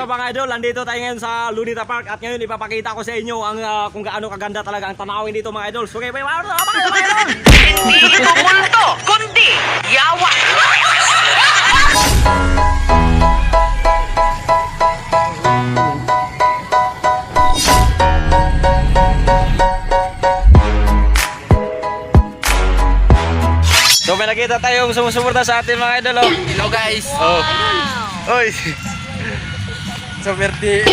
up mga idol? Nandito tayo ngayon sa Lunita Park at ngayon ipapakita ko sa inyo ang kung gaano kaganda talaga ang tanawin dito mga idol. So okay, mga idol. Hindi ito multo, kundi yawa. So may nakita tayong sumusuporta sa atin mga idol. Hello guys. Oh. Oy. So Berti.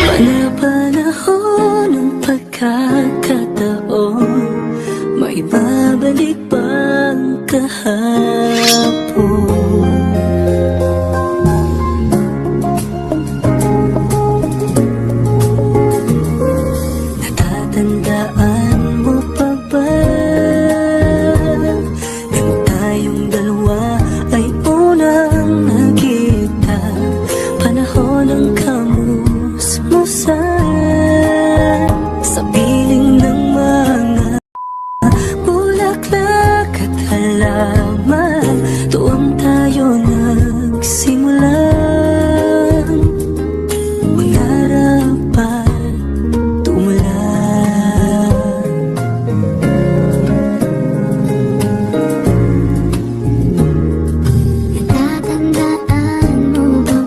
Panahon ng pagkakataon, may babalik bang kahapon? Natatandaan mo pa ba nang tayong dalawa ay unang nakita? Panahon ng kamusmusan sa piling ng mga bulaklak at halaman. Doon tayo nagsimulang mangarap at tumulan. Natatandaan mo ba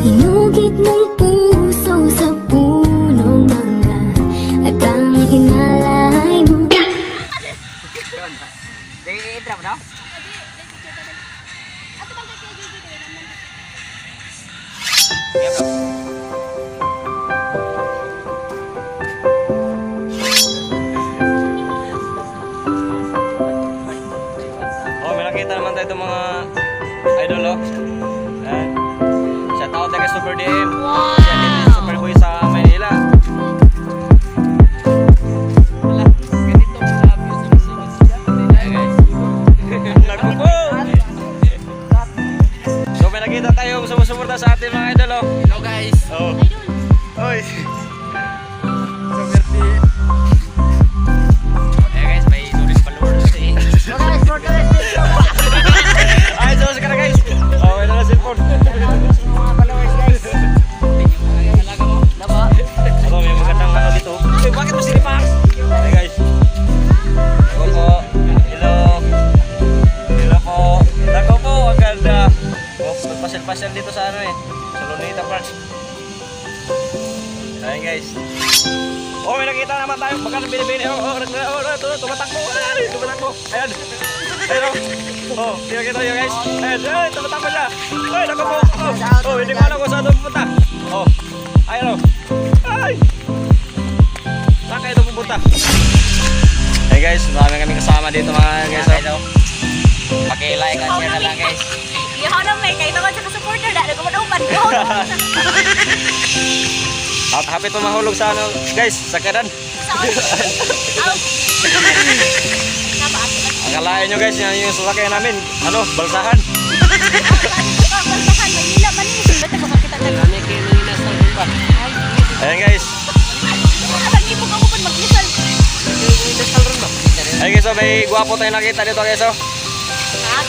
inugit ng puso sa punong mangga at ang hinalay mo? Oh, may nakita naman tayo itong mga idol, oh. Ayan. Shout out kay Super DM. Wow! Siya din yung Super Boy sa Maynila. Wala, ganito ang sabi sa music siya. Ayan, guys. Nagpupo! So, may nakita tayong sumusuporta sa atin mga idol, oh. Hello guys. Oh. Oy. So, Berti. Ayan guys, may tourist followers eh. Ay, so ka na guys. Oh, wala na cellphone. Ano, may magandang ano dito. Uy, bakit mo sinipak? Hey guys. Hello po. Hello. Hello po. Nako po, ang ganda. Oh, magpasyal-pasyal dito sa ano eh. Sa Lunita Park. Ayan guys. Oh, may nakita naman tayo. Baka binibini. Tumatakbo. Ay, tumatakbo. Ayan. Ayan. Oh, kita nyo guys. Ayan. Ay, tumatakbo siya. Ay, nako po. Oh, hindi ko alam kung saan ito pupunta. Oh. Ayan o. Ay. Saan kayo ito pupunta? Hey guys, marami kami kasama dito mga guys. Paki-like at share na lang guys. Yung ano may kayo naman sa supporter dahil kumadaumpan ko. At hapit pa mahulog sa ano guys, sa kanan. Akalain nyo guys, yan yung sasakyan namin. Ano, balsahan. Balsahan, Manila, Manila. Ba't ako makita na lang? Ayan guys. Lagi mo ka mo pa mag-isal. Ayan guys, oh, may guwapo tayo nakita dito guys. Oh,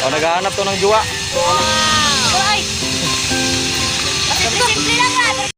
oh naghahanap to ng juwa. Wow! Ay! Simple lang nga.